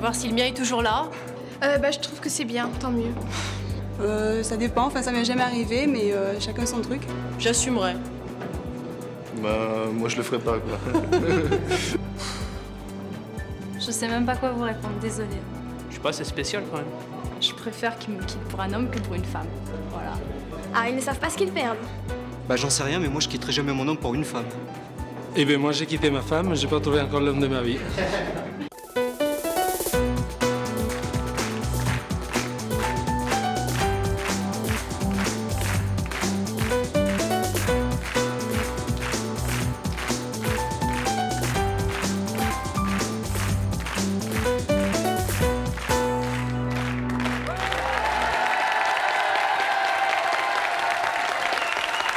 voir si le mien est toujours là. Je trouve que c'est bien, tant mieux. Ça dépend, enfin ça m'est jamais arrivé, mais chacun son truc. J'assumerai. Moi je le ferai pas, quoi. Je sais même pas quoi vous répondre, désolée. Je sais pas, c'est spécial quand même. Je préfère qu'il me quitte pour un homme que pour une femme. Voilà. Ah, ils ne savent pas ce qu'ils perdent. J'en sais rien, mais moi je quitterai jamais mon homme pour une femme. Eh bien moi j'ai quitté ma femme, j'ai pas trouvé encore l'homme de ma vie.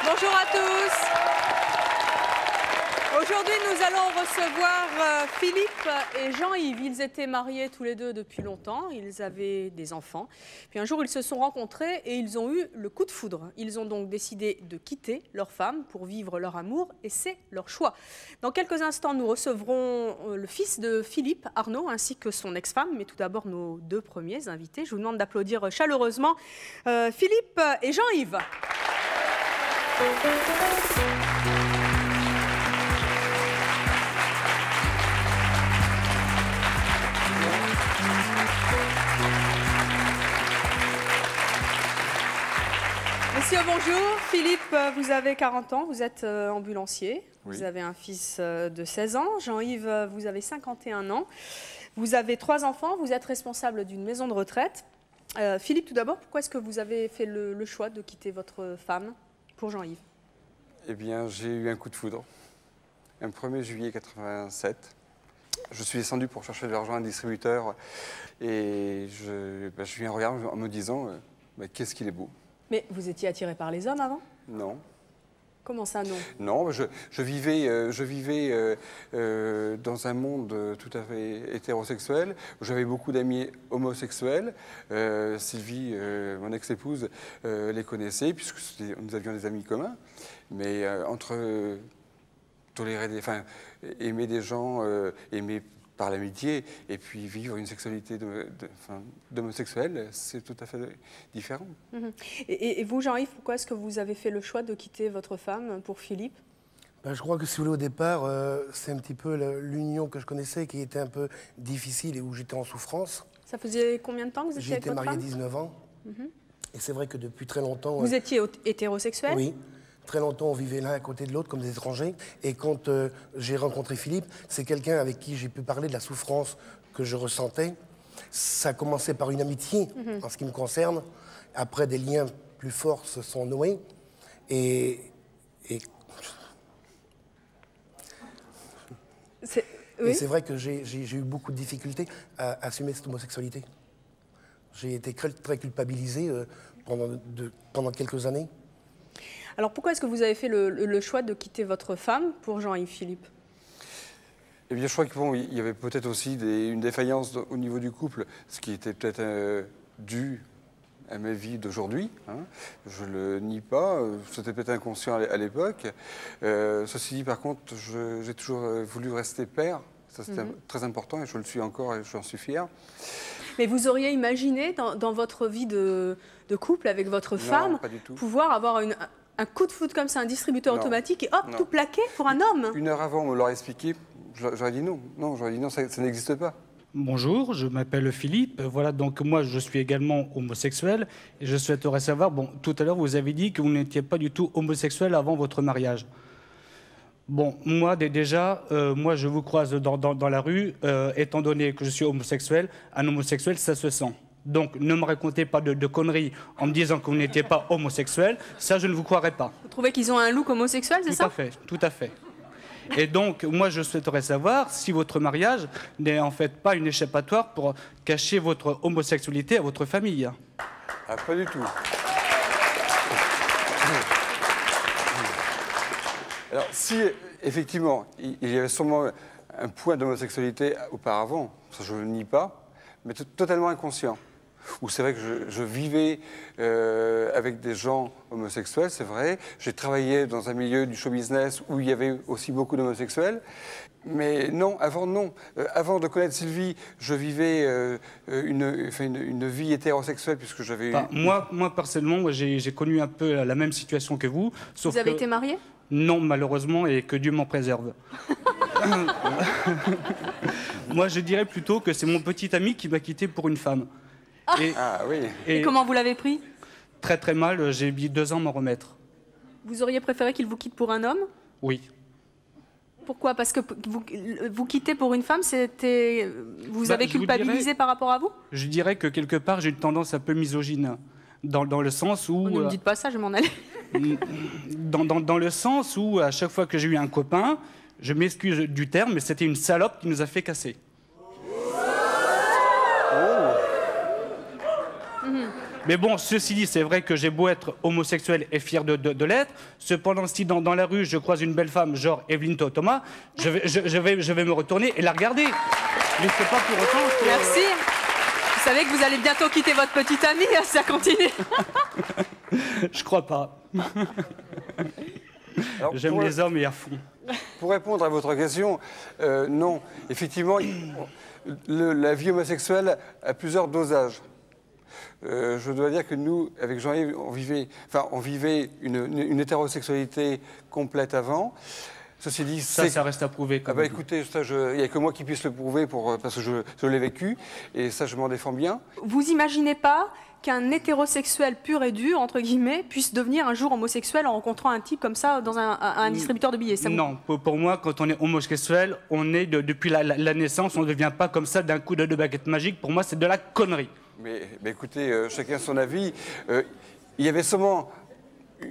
Bonjour à tous. Aujourd'hui, nous allons recevoir Philippe et Jean-Yves. Ils étaient mariés tous les deux depuis longtemps. Ils avaient des enfants. Puis un jour, ils se sont rencontrés et ils ont eu le coup de foudre. Ils ont donc décidé de quitter leur femme pour vivre leur amour et c'est leur choix. Dans quelques instants, nous recevrons le fils de Philippe, Arnaud, ainsi que son ex-femme. Mais tout d'abord, nos deux premiers invités. Je vous demande d'applaudir chaleureusement Philippe et Jean-Yves. Messieurs, bonjour. Philippe, vous avez 40 ans, vous êtes ambulancier. Oui. Vous avez un fils de 16 ans. Jean-Yves, vous avez 51 ans. Vous avez 3 enfants, vous êtes responsable d'une maison de retraite. Philippe, tout d'abord, pourquoi est-ce que vous avez fait le choix de quitter votre femme pour Jean-Yves? Eh bien, j'ai eu un coup de foudre. Un 1er juillet 87. Je suis descendu pour chercher de l'argent à un distributeur et je viens regarder en me disant qu'est-ce qu'il est beau. Mais vous étiez attiré par les hommes avant? Non. Comment ça, non? Non, je vivais dans un monde tout à fait hétérosexuel. J'avais beaucoup d'amis homosexuels. Sylvie, mon ex-épouse, les connaissait, puisque nous avions des amis communs. Mais entre aimer des gens, aimer par l'amitié, et puis vivre une sexualité d'homosexuel, c'est tout à fait différent. Et vous, Jean-Yves, pourquoi est-ce que vous avez fait le choix de quitter votre femme pour Philippe? Je crois que si vous voulez, au départ, c'est un petit peu l'union que je connaissais qui était un peu difficile et où j'étais en souffrance. Ça faisait combien de temps que vous étiez avec votre femme? J'ai été marié 19 ans. Et c'est vrai que depuis très longtemps... Vous étiez hétérosexuel? Oui. Très longtemps, on vivait l'un à côté de l'autre comme des étrangers. Et quand j'ai rencontré Philippe, c'est quelqu'un avec qui j'ai pu parler de la souffrance que je ressentais. Ça a commencé par une amitié, en ce qui me concerne. Après, des liens plus forts se sont noués. Et c'est vrai que j'ai eu beaucoup de difficultés à assumer cette homosexualité. J'ai été très culpabilisé pendant quelques années. Alors pourquoi est-ce que vous avez fait le choix de quitter votre femme pour Jean-Yves, Philippe? Eh bien, je crois qu'il y avait peut-être aussi une défaillance au niveau du couple, ce qui était peut-être dû à ma vie d'aujourd'hui. Je ne le nie pas, c'était peut-être inconscient à l'époque. Ceci dit, par contre, j'ai toujours voulu rester père, ça c'était très important et je le suis encore et j'en suis fier. Mais vous auriez imaginé dans votre vie de couple avec votre femme pouvoir avoir un coup de foudre comme ça, un distributeur automatique et hop, tout plaqué pour un homme? Une heure avant, on me l'aurait expliqué, j'aurais dit non. Non, j'aurais dit non, ça n'existe pas. Bonjour, je m'appelle Philippe. Voilà, donc moi je suis également homosexuel et je souhaiterais savoir, tout à l'heure vous avez dit que vous n'étiez pas du tout homosexuel avant votre mariage. Bon, moi déjà, moi je vous croise dans la rue, étant donné que je suis homosexuel, un homosexuel ça se sent. Donc ne me racontez pas de conneries en me disant que vous n'étiez pas homosexuel, ça je ne vous croirais pas. Vous trouvez qu'ils ont un look homosexuel, c'est ça? Tout à fait, tout à fait. Et donc moi je souhaiterais savoir si votre mariage n'est en fait pas une échappatoire pour cacher votre homosexualité à votre famille. Ah, pas du tout. Alors, si, effectivement, il y avait sûrement un point d'homosexualité auparavant, ça je ne le nie pas, mais totalement inconscient. où c'est vrai que je vivais avec des gens homosexuels, c'est vrai. J'ai travaillé dans un milieu du show business où il y avait aussi beaucoup d'homosexuels. Mais non. Avant de connaître Sylvie, je vivais une vie hétérosexuelle puisque j'avais... Moi, personnellement, j'ai connu un peu la même situation que vous. Sauf Vous avez que... été marié? Non, malheureusement, et que Dieu m'en préserve. Moi, je dirais plutôt que c'est mon petit ami qui m'a quitté pour une femme. Ah oui. Et comment vous l'avez pris? Très très mal, j'ai mis 2 ans à m'en remettre. Vous auriez préféré qu'il vous quitte pour un homme? Oui. Pourquoi? Parce que vous quitter pour une femme, c'était... Vous avez culpabilisé par rapport à vous? Je dirais que quelque part, j'ai une tendance un peu misogyne. Dans le sens où... Ne me dites pas ça, je vais m'en aller. Dans le sens où, à chaque fois que j'ai eu un copain, je m'excuse du terme, mais c'était une salope qui nous a fait casser. Mais bon, ceci dit, c'est vrai que j'ai beau être homosexuel et fier de l'être. Cependant, si dans la rue, je croise une belle femme, genre Evelyne Thomas, je vais me retourner et la regarder. Mais c'est pas pour autant que... Merci. Vous savez que vous allez bientôt quitter votre petite amie, hein, ça continue. Je crois pas. J'aime les hommes et à fond. Pour répondre à votre question, non. Effectivement, la vie homosexuelle a plusieurs dosages. Je dois dire que nous, avec Jean-Yves, on vivait une hétérosexualité complète avant. Ceci dit, ça reste à prouver. Écoutez, il n'y a que moi qui puisse le prouver parce que je l'ai vécu et ça, je m'en défends bien. Vous imaginez pas qu'un hétérosexuel pur et dur, entre guillemets, puisse devenir un jour homosexuel en rencontrant un type comme ça dans un distributeur de billets? Non, pour moi, quand on est homosexuel, on est depuis la naissance, on ne devient pas comme ça d'un coup de baguette magique. Pour moi, c'est de la connerie. Mais écoutez, chacun son avis. Il y avait seulement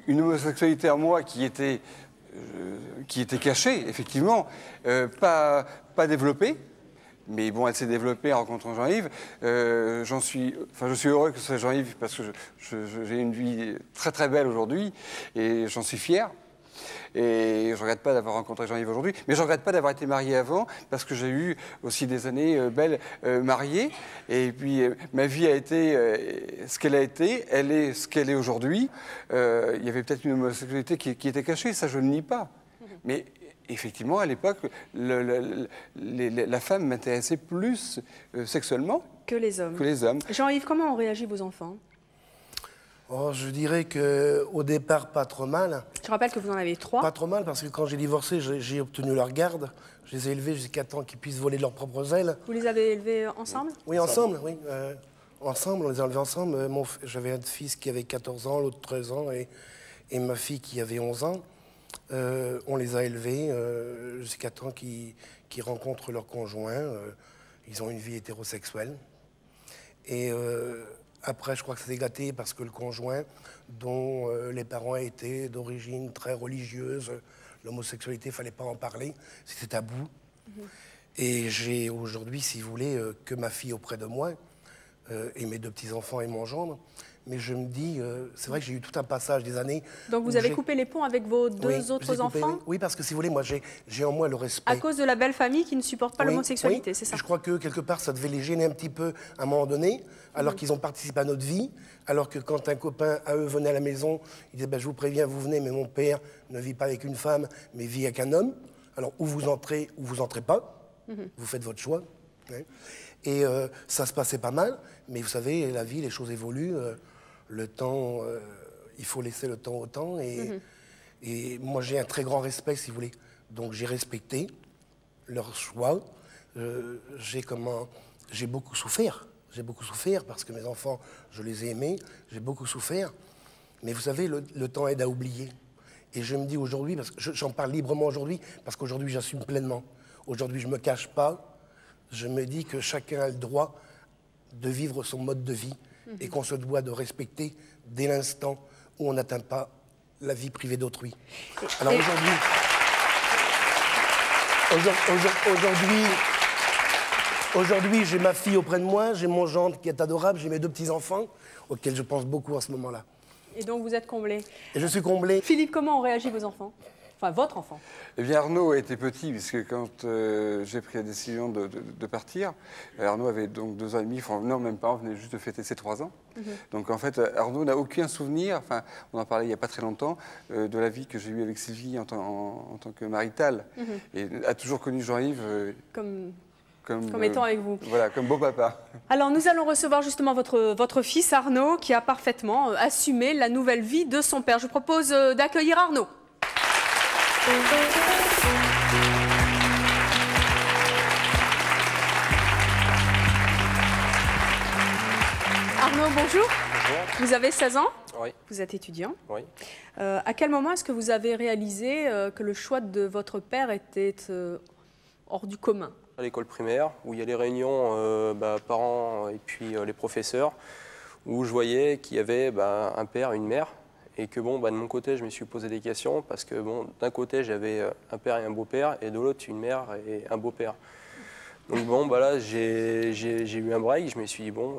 une homosexualité en moi qui était cachée, effectivement, pas développée. Mais bon, elle s'est développée en rencontrant Jean-Yves. Je suis heureux que ce soit Jean-Yves parce que j'ai une vie très très belle aujourd'hui et j'en suis fier. Et je ne regrette pas d'avoir rencontré Jean-Yves aujourd'hui, mais je ne regrette pas d'avoir été marié avant, parce que j'ai eu aussi des années belles mariées. Et puis, ma vie a été ce qu'elle a été, elle est ce qu'elle est aujourd'hui. Il y avait peut-être une homosexualité qui était cachée, ça je ne nie pas. Mais effectivement, à l'époque, la femme m'intéressait plus sexuellement que les hommes. Jean-Yves, comment ont réagi vos enfants? Je dirais qu'au départ, pas trop mal. Je rappelle que vous en avez 3. Pas trop mal, parce que quand j'ai divorcé, j'ai obtenu leur garde. Je les ai élevés jusqu'à temps qu'ils puissent voler de leurs propres ailes. Vous les avez élevés ensemble? Oui, ensemble, oui. Ensemble, on les a élevés ensemble. J'avais un fils qui avait 14 ans, l'autre 13 ans, et ma fille qui avait 11 ans. On les a élevés jusqu'à temps qu'ils rencontrent leur conjoint. Ils ont une vie hétérosexuelle. Et... après, je crois que ça s'est gâté parce que le conjoint, dont les parents étaient d'origine très religieuse, l'homosexualité, il ne fallait pas en parler, c'était tabou. Et j'ai aujourd'hui, si vous voulez, que ma fille auprès de moi, et mes 2 petits-enfants et mon gendre. Mais je me dis, c'est vrai que j'ai eu tout un passage des années... Donc vous avez coupé les ponts avec vos 2 autres enfants? Oui, parce que si vous voulez, moi j'ai en moi le respect. À cause de la belle famille qui ne supporte pas l'homosexualité, c'est ça? Je crois que quelque part, ça devait les gêner un petit peu à un moment donné, alors qu'ils ont participé à notre vie, alors que quand un copain à eux venait à la maison, il disait je vous préviens, vous venez, mais mon père ne vit pas avec une femme, mais vit avec un homme. Alors ou vous entrez ou vous entrez pas, vous faites votre choix. Et ça se passait pas mal, mais vous savez, la vie, les choses évoluent. Le temps, il faut laisser le temps au temps. Et moi, j'ai un très grand respect, si vous voulez. Donc, j'ai respecté leur choix. J'ai beaucoup souffert. J'ai beaucoup souffert parce que mes enfants, je les ai aimés. J'ai beaucoup souffert. Mais vous savez, le temps aide à oublier. Et je me dis aujourd'hui, parce que j'en parle librement aujourd'hui, parce qu'aujourd'hui, j'assume pleinement. Aujourd'hui, je ne me cache pas. Je me dis que chacun a le droit de vivre son mode de vie. Et qu'on se doit de respecter dès l'instant où on n'atteint pas la vie privée d'autrui. Alors aujourd'hui, j'ai ma fille auprès de moi, j'ai mon gendre qui est adorable, j'ai mes 2 petits-enfants, auxquels je pense beaucoup en ce moment-là. Et donc vous êtes comblé? Et je suis comblé. Philippe, comment ont réagi vos enfants? Enfin, votre enfant. Eh bien, Arnaud était petit, puisque quand j'ai pris la décision de partir, Arnaud avait donc 2 ans et demi, enfin non, même pas, on venait juste de fêter ses 3 ans. Donc en fait, Arnaud n'a aucun souvenir, enfin, on en parlait il n'y a pas très longtemps, de la vie que j'ai eue avec Sylvie en tant que maritale. Et a toujours connu Jean-Yves comme étant avec vous. Voilà, comme beau papa. Alors nous allons recevoir justement votre fils Arnaud qui a parfaitement assumé la nouvelle vie de son père. Je vous propose d'accueillir Arnaud. Arnaud, bonjour. Bonjour. Vous avez 16 ans? Oui. Vous êtes étudiant? Oui. À quel moment est-ce que vous avez réalisé que le choix de votre père était hors du commun? À l'école primaire, où il y a les réunions parents et puis les professeurs, où je voyais qu'il y avait un père, une mère, et que bon, de mon côté, je me suis posé des questions, parce que bon, d'un côté, j'avais un père et un beau-père, et de l'autre, une mère et un beau-père. Donc bon, là, j'ai eu un break, je me suis dit, bon,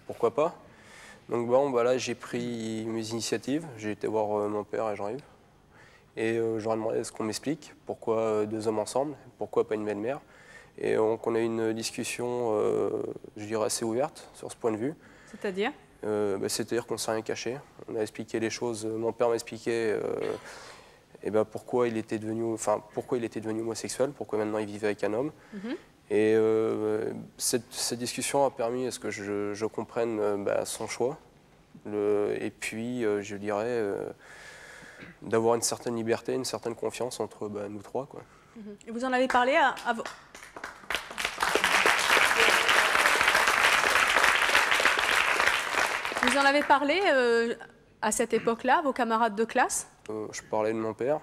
pourquoi pas. Donc bon, là, j'ai pris mes initiatives, j'ai été voir mon père et Jean-Yves, et je leur ai demandé ce qu'on m'explique, pourquoi 2 hommes ensemble, pourquoi pas une belle-mère. Et donc on a eu une discussion, je dirais, assez ouverte sur ce point de vue. C'est-à-dire c'est-à-dire qu'on ne s'est rien caché. On a expliqué les choses. Mon père m'a expliqué pourquoi il était devenu homosexuel, pourquoi maintenant il vivait avec un homme. Et cette discussion a permis à ce que je comprenne son choix. Et puis, je dirais, d'avoir une certaine liberté, une certaine confiance entre nous 3, quoi. Et vous en avez parlé à vos... Vous en avez parlé à cette époque-là, à vos camarades de classe? Je parlais de mon père,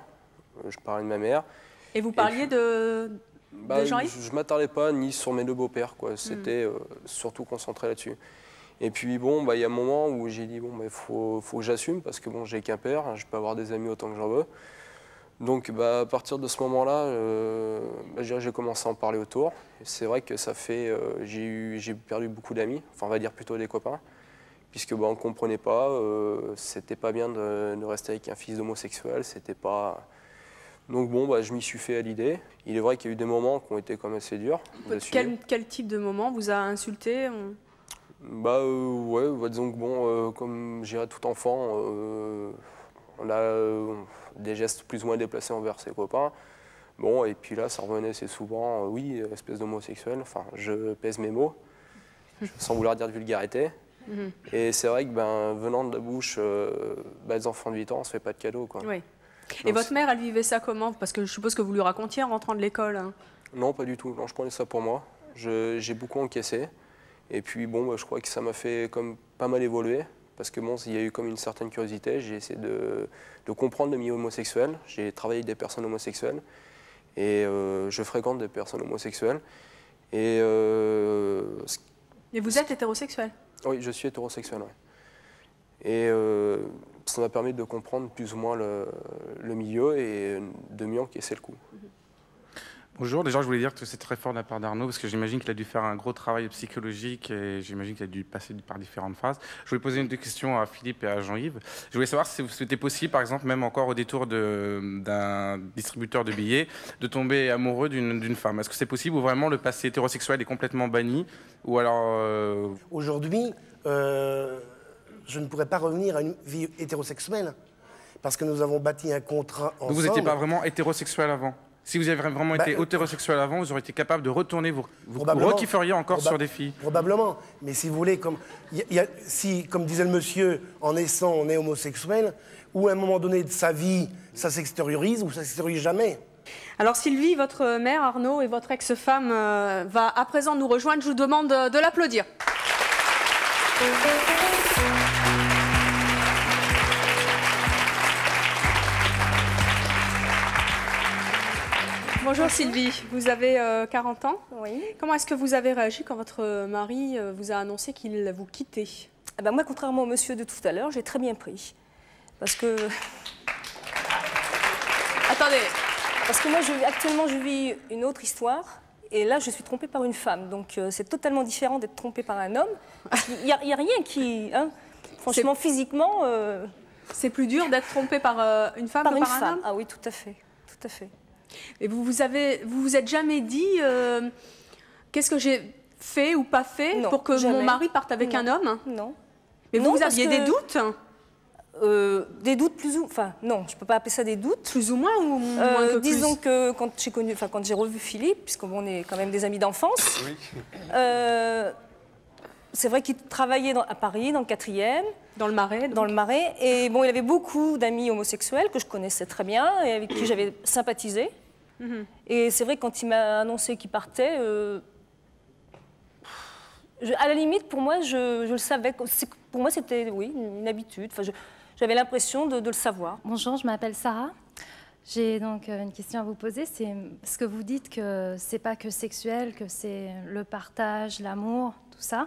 je parlais de ma mère. Et vous parliez de Jean-Yves? Je ne m'attardais pas ni sur mes 2 beaux-pères, quoi. C'était surtout concentré là-dessus. Et puis bon, il y a un moment où j'ai dit, bon, faut que j'assume, parce que bon, j'ai qu'un père, je peux avoir des amis autant que j'en veux. Donc à partir de ce moment-là, j'ai commencé à en parler autour. C'est vrai que ça fait, j'ai perdu beaucoup d'amis, enfin on va dire plutôt des copains, puisque on ne comprenait pas, c'était pas bien de rester avec un fils d'homosexuel, c'était pas... Donc bon, je m'y suis fait à l'idée. Il est vrai qu'il y a eu des moments qui ont été quand même assez durs. Quel type de moment vous a insulté? Ouais, disons que bon, comme j'irais tout enfant, on a des gestes plus ou moins déplacés envers ses copains. Bon, et puis là, ça revenait assez souvent, oui, espèce d'homosexuel, enfin, je pèse mes mots, sans vouloir dire de vulgarité. Et c'est vrai que venant de la bouche des enfants de 8 ans, on ne se fait pas de cadeaux, quoi. Oui. Et votre mère, elle vivait ça comment? Parce que je suppose que vous lui racontiez en rentrant de l'école. Hein. Non, pas du tout. Non, je prenais ça pour moi. J'ai beaucoup encaissé. Et puis bon, je crois que ça m'a fait comme pas mal évoluer. Parce que bon, il y a eu comme une certaine curiosité. J'ai essayé de comprendre le milieu homosexuel. J'ai travaillé avec des personnes homosexuelles. Et je fréquente des personnes homosexuelles. Et vous êtes hétérosexuel? Oui, je suis hétérosexuel, oui. Et ça m'a permis de comprendre plus ou moins le milieu et de mieux encaisser le coup. Bonjour, déjà je voulais dire que c'est très fort de la part d'Arnaud parce que j'imagine qu'il a dû faire un gros travail psychologique et j'imagine qu'il a dû passer par différentes phases. Je voulais poser une question à Philippe et à Jean-Yves. Je voulais savoir si c'était possible, par exemple, même encore au détour d'un distributeur de billets, de tomber amoureux d'une femme. Est-ce que c'est possible ou vraiment le passé hétérosexuel est complètement banni? Ou alors... Aujourd'hui, je ne pourrais pas revenir à une vie hétérosexuelle parce que nous avons bâti un contrat ensemble. Donc vous n'étiez pas vraiment hétérosexuel avant? Si vous avez vraiment été hétérosexuel avant, vous auriez été capable de retourner, vous rekifferiez encore sur des filles? Probablement. Mais si vous voulez, comme disait le monsieur, en naissant, on est homosexuel, ou à un moment donné de sa vie, ça s'extériorise ou ça ne s'extériorise jamais. Alors Sylvie, votre mère, Arnaud, et votre ex-femme va à présent nous rejoindre. Je vous demande de l'applaudir. Bonjour Sylvie, vous avez 40 ans. Oui. Comment est-ce que vous avez réagi quand votre mari vous a annoncé qu'il vous quittait? Moi, contrairement au monsieur de tout à l'heure, j'ai très bien pris. Parce que... Attendez. Parce que moi, actuellement, je vis une autre histoire. Et là, je suis trompée par une femme. Donc, c'est totalement différent d'être trompée par un homme. Il n'y a rien qui... Hein, franchement, physiquement... C'est plus dur d'être trompée par une femme que par un homme? Ah oui, tout à fait. tout à fait. Et vous vous êtes jamais dit qu'est-ce que j'ai fait ou pas fait pour que mon mari parte avec un homme? Non. Mais vous aviez des doutes? Des doutes plus ou... Enfin, non, je ne peux pas appeler ça des doutes. Plus ou moins ou moins que disons plus. que quand j'ai revu Philippe, puisqu'on est quand même des amis d'enfance, c'est vrai qu'il travaillait à Paris, dans le 4e. Dans le Marais. Dans le Marais. Et bon, il avait beaucoup d'amis homosexuels que je connaissais très bien et avec qui j'avais sympathisé. Et c'est vrai que quand il m'a annoncé qu'il partait, à la limite, pour moi, je le savais. Pour moi, c'était, oui, une habitude. Enfin, j'avais l'impression de le savoir. Bonjour, je m'appelle Sarah. J'ai donc une question à vous poser. C'est ce que vous dites que c'est pas que sexuel, que c'est le partage, l'amour, tout ça.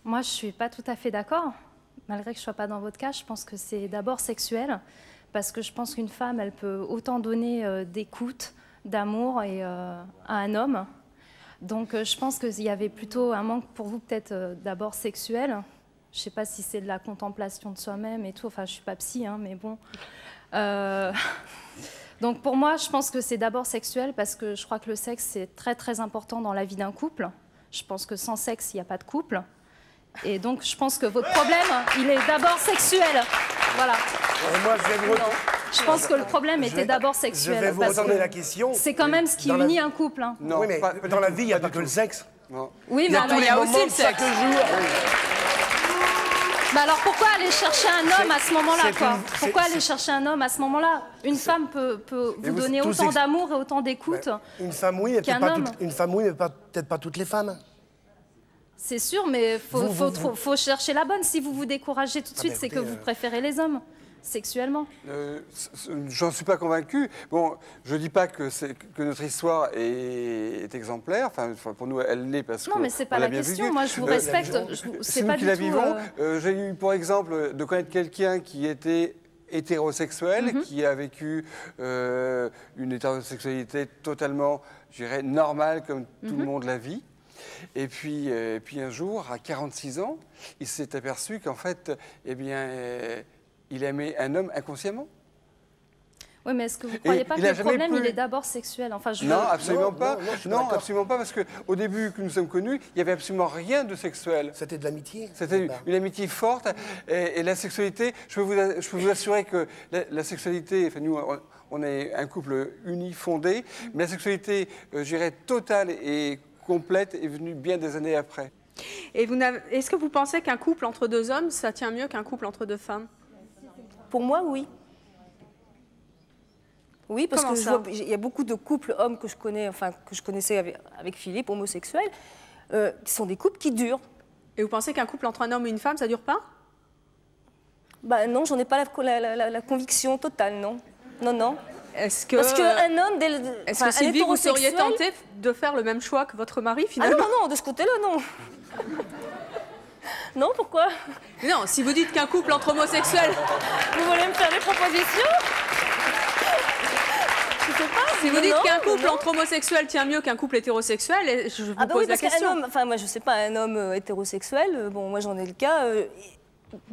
Moi, je suis pas tout à fait d'accord. Malgré que je sois pas dans votre cas, je pense que c'est d'abord sexuel, parce que je pense qu'une femme, elle peut autant donner d'écoute, d'amour à un homme. Donc, je pense qu'il y avait plutôt un manque pour vous, peut-être d'abord sexuel. Je ne sais pas si c'est de la contemplation de soi-même et tout. Enfin, je ne suis pas psy, hein, mais bon. Donc, pour moi, je pense que c'est d'abord sexuel parce que je crois que le sexe, c'est très, très important dans la vie d'un couple. Je pense que sans sexe, il n'y a pas de couple. Et donc, je pense que votre problème, il est d'abord sexuel. Voilà. Moi, je pense que le problème était d'abord sexuel. Je vais vous retourner la question. C'est quand même ce qui unit un couple. Hein. Non, oui, mais dans la vie, il n'y a pas que le sexe. Non. Oui, mais il y a aussi le sexe. Mais alors pourquoi aller chercher un homme à ce moment-là, quoi? Pourquoi aller chercher un homme à ce moment-là? Une femme peut vous donner autant d'amour et autant d'écoute. Une femme, oui, mais peut-être pas toutes les femmes. C'est sûr, mais faut chercher la bonne. Si vous vous découragez tout de suite, c'est que vous préférez les hommes, sexuellement. J'en suis pas convaincu. Bon, je dis pas que notre histoire est exemplaire. Enfin, pour nous, elle l'est parce que... Non, mais c'est pas la question. Moi, je vous respecte. C'est nous qui la vivons. J'ai eu, pour exemple, de connaître quelqu'un qui était hétérosexuel, qui a vécu une hétérosexualité totalement, je dirais, normale, comme tout le monde la vit. Et puis un jour, à 46 ans, il s'est aperçu qu'en fait, eh bien, il aimait un homme inconsciemment. Oui, mais est-ce que vous ne croyez pas que le problème, il est d'abord sexuel? Enfin, non, absolument pas. Non, absolument pas, parce qu'au début que nous sommes connus, il n'y avait absolument rien de sexuel. C'était de l'amitié. C'était une amitié forte. Et la sexualité, je peux vous assurer que la sexualité, enfin, nous, on est un couple uni, fondé, mais la sexualité, je dirais, totale et complète est venue bien des années après. Et est-ce que vous pensez qu'un couple entre deux hommes, ça tient mieux qu'un couple entre deux femmes? Pour moi, oui. Oui, parce qu'il y a beaucoup de couples hommes que je connais, enfin que je connaissais avec Philippe, homosexuels, qui sont des couples qui durent. Et vous pensez qu'un couple entre un homme et une femme, ça dure pas? Bah non, j'en ai pas la conviction totale, non. Non, non. Est-ce que... Parce qu'un homme... Est-ce que Sylvie, vous seriez tentée de faire le même choix que votre mari, finalement? Ah non, non, de ce côté-là, non. Non, pourquoi? Non, si vous dites qu'un couple entre homosexuels... Vous voulez me faire des propositions? Je sais pas. Si vous dites qu'un couple entre homosexuels tient mieux qu'un couple hétérosexuel, je vous pose la question. Enfin, moi, je sais pas, un homme hétérosexuel, bon, moi, j'en ai le cas.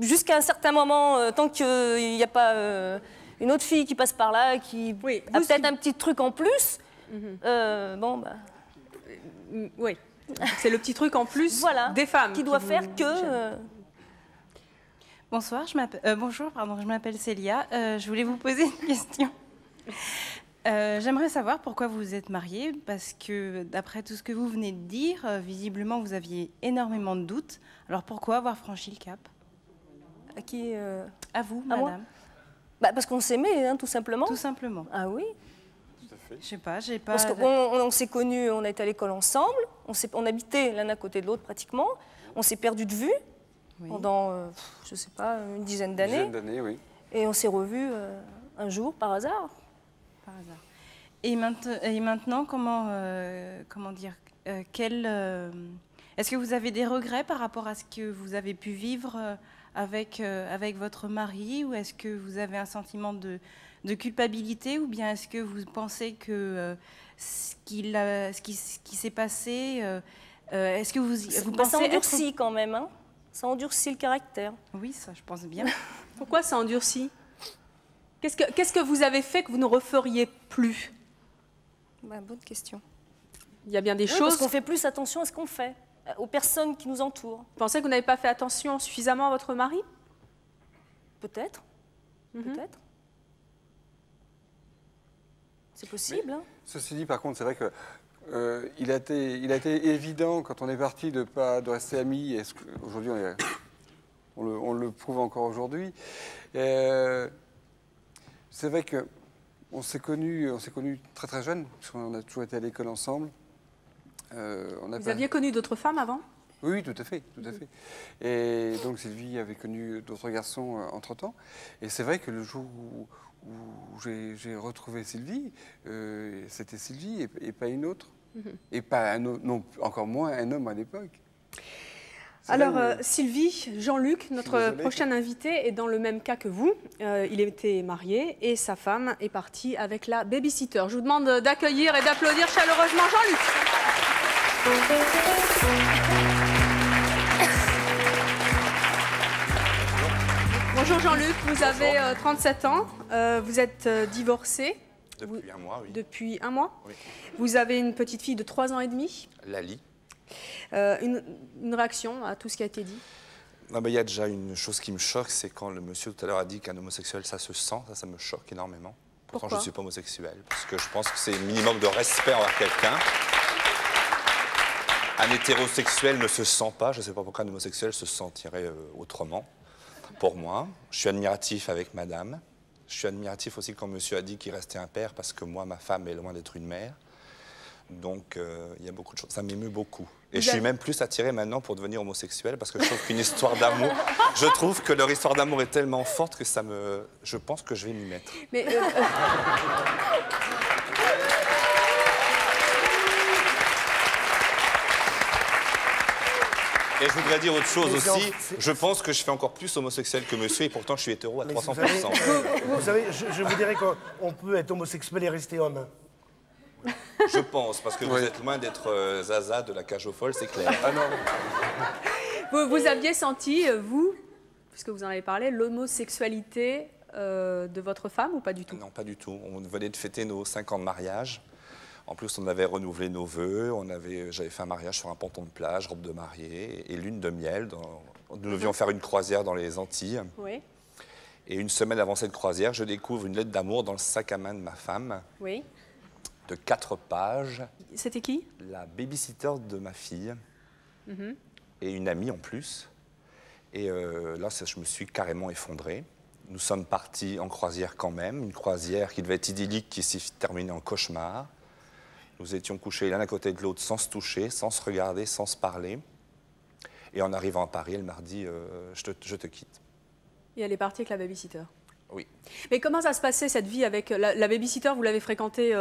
Jusqu'à un certain moment, tant qu'il n'y a pas... une autre fille qui passe par là, qui a peut-être un petit truc en plus, bon, bah... Oui, c'est le petit truc en plus des femmes. Qui doit faire que... Bonsoir, bonjour, pardon, je m'appelle Célia. Je voulais vous poser une question. J'aimerais savoir pourquoi vous vous êtes mariée, parce que d'après tout ce que vous venez de dire, visiblement, vous aviez énormément de doutes. Alors pourquoi avoir franchi le cap? À qui À vous, à madame. moi bah, parce qu'on s'aimait, hein, tout simplement. Tout simplement. Ah oui. Tout à fait. Je sais pas, j'ai pas... Parce qu'on s'est connus, on était à l'école ensemble, on habitait l'un à côté de l'autre pratiquement, on s'est perdu de vue pendant, je sais pas, une dizaine d'années. Une dizaine d'années, oui. Et on s'est revus un jour, par hasard. Par hasard. Et maintenant, comment dire, est-ce que vous avez des regrets par rapport à ce que vous avez pu vivre avec votre mari, ou est-ce que vous avez un sentiment de culpabilité, ou bien est-ce que vous pensez que ce qui s'est passé, est-ce que vous pensez ça endurcit quand même, hein? Ça endurcit le caractère. Oui, ça, je pense bien. Pourquoi ça endurcit? Qu'est-ce que vous avez fait que vous ne referiez plus? Bonne question. Il y a bien des choses... Parce qu'on fait plus attention à ce qu'on fait, aux personnes qui nous entourent. Vous pensez que vous n'avez pas fait attention suffisamment à votre mari? Peut-être. Peut-être. C'est possible. Hein. Ceci dit, par contre, c'est vrai que il a été évident quand on est parti de rester amis. Aujourd'hui, on le prouve encore aujourd'hui. C'est vrai que on s'est connus très très jeunes, parce qu'on a toujours été à l'école ensemble. Vous aviez connu d'autres femmes avant? Oui, tout à fait, tout à fait. Et donc Sylvie avait connu d'autres garçons entre-temps. Et c'est vrai que le jour où j'ai retrouvé Sylvie, c'était Sylvie et pas une autre. Et pas un autre, non, encore moins un homme à l'époque. Alors, Sylvie, Jean-Luc, notre prochain invité, est dans le même cas que vous. Il était marié et sa femme est partie avec la babysitter. Je vous demande d'accueillir et d'applaudir chaleureusement Jean-Luc. Bonjour Jean-Luc, vous avez 37 ans, vous êtes divorcé. Depuis un mois, oui. Depuis un mois? Oui. Vous avez une petite fille de 3 ans et demi. Lali. Une réaction à tout ce qui a été dit? Il y a déjà une chose qui me choque, c'est quand le monsieur tout à l'heure a dit qu'un homosexuel, ça se sent, ça me choque énormément. Pourtant, je ne suis pas homosexuel, parce que je pense que c'est un minimum de respect envers quelqu'un. Un hétérosexuel ne se sent pas, je ne sais pas pourquoi un homosexuel se sentirait autrement. Pour moi, je suis admiratif avec madame. Je suis admiratif aussi quand monsieur a dit qu'il restait un père, parce que moi, ma femme est loin d'être une mère. Donc, il y a beaucoup de choses. Ça m'émeut beaucoup. Et je suis même plus attiré maintenant pour devenir homosexuel, parce que je trouve qu'une histoire d'amour... Je trouve que leur histoire d'amour est tellement forte que ça me... Je pense que je vais m'y mettre. Mais... Et je voudrais dire autre chose aussi, je pense que je fais encore plus homosexuel que monsieur et pourtant je suis hétéro à 300%. Vous savez, je vous dirais qu'on peut être homosexuel et rester homme. Je pense, parce que vous êtes loin d'être Zaza de la cage aux folles, c'est clair. Ah non. Vous aviez senti, vous, puisque vous en avez parlé, l'homosexualité de votre femme ou pas du tout? Non, pas du tout. On venait de fêter nos 5 ans de mariage. En plus, on avait renouvelé nos vœux, j'avais fait un mariage sur un ponton de plage, robe de mariée et lune de miel. Nous devions faire une croisière dans les Antilles. Oui. Et une semaine avant cette croisière, je découvre une lettre d'amour dans le sac à main de ma femme. Oui. De 4 pages. C'était qui? La babysitter de ma fille. Et une amie en plus. Et là, je me suis carrément effondré. Nous sommes partis en croisière quand même, une croisière qui devait être idyllique, qui s'est terminée en cauchemar. Nous étions couchés l'un à côté de l'autre sans se toucher, sans se regarder, sans se parler. Et en arrivant à Paris, elle m'a dit je te quitte. Et elle est partie avec la babysitter? Oui. Mais comment ça se passait cette vie avec la babysitter? Vous l'avez fréquentée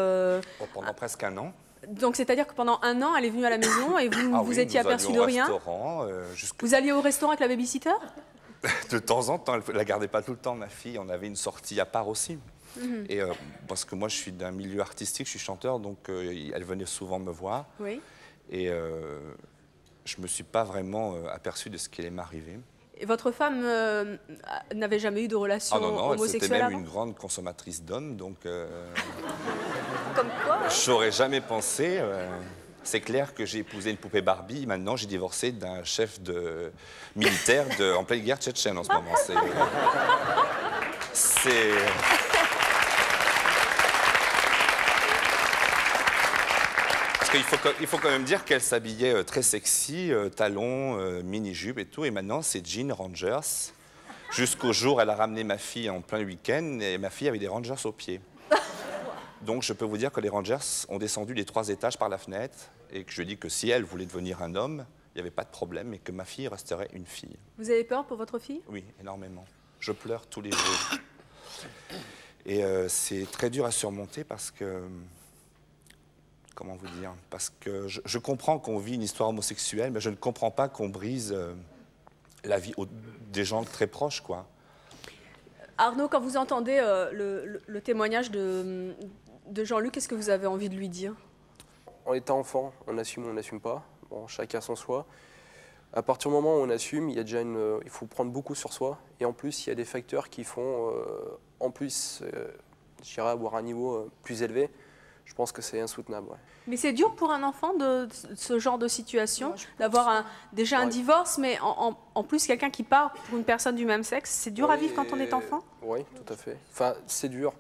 pendant presque un an. Donc c'est-à-dire que pendant un an, elle est venue à la maison et vous vous étiez aperçu de rien? Vous alliez au restaurant avec la babysitter? De temps en temps, elle ne la gardait pas tout le temps, ma fille. On avait une sortie à part aussi. Et parce que moi, je suis d'un milieu artistique, je suis chanteur, donc elle venait souvent me voir. Oui. Et je ne me suis pas vraiment aperçu de ce qui allait m'arriver. Et votre femme n'avait jamais eu de relation homosexuelle c'était même avant? une grande consommatrice d'hommes, donc... Comme quoi hein? J'aurais jamais pensé... C'est clair que j'ai épousé une poupée Barbie. Maintenant, j'ai divorcé d'un chef militaire en pleine guerre tchétchène en ce moment. C'est... Parce qu'il faut quand même dire qu'elle s'habillait très sexy, talons, mini-jupe et tout. Et maintenant, c'est jeans Rangers. Jusqu'au jour, elle a ramené ma fille en plein week-end et ma fille avait des Rangers aux pieds. Donc, je peux vous dire que les Rangers ont descendu les 3 étages par la fenêtre et que je dis que si elle voulait devenir un homme, il n'y avait pas de problème et que ma fille resterait une fille. Vous avez peur pour votre fille? Oui, énormément. Je pleure tous les jours. Et c'est très dur à surmonter parce que... Comment vous dire? Parce que je comprends qu'on vit une histoire homosexuelle, mais je ne comprends pas qu'on brise la vie des gens très proches, quoi. Arnaud, quand vous entendez le témoignage de Jean-Luc, qu'est-ce que vous avez envie de lui dire? En étant enfant, on assume ou on n'assume pas. Bon, chacun son choix. À partir du moment où on assume, il faut prendre beaucoup sur soi. Et en plus, il y a des facteurs qui font, en plus, je dirais avoir un niveau plus élevé. Je pense que c'est insoutenable. Ouais. Mais c'est dur pour un enfant de ce genre de situation, d'avoir déjà un divorce, mais en plus quelqu'un qui part pour une personne du même sexe. C'est dur à vivre quand on est enfant? Oui, tout à fait. Enfin, c'est dur.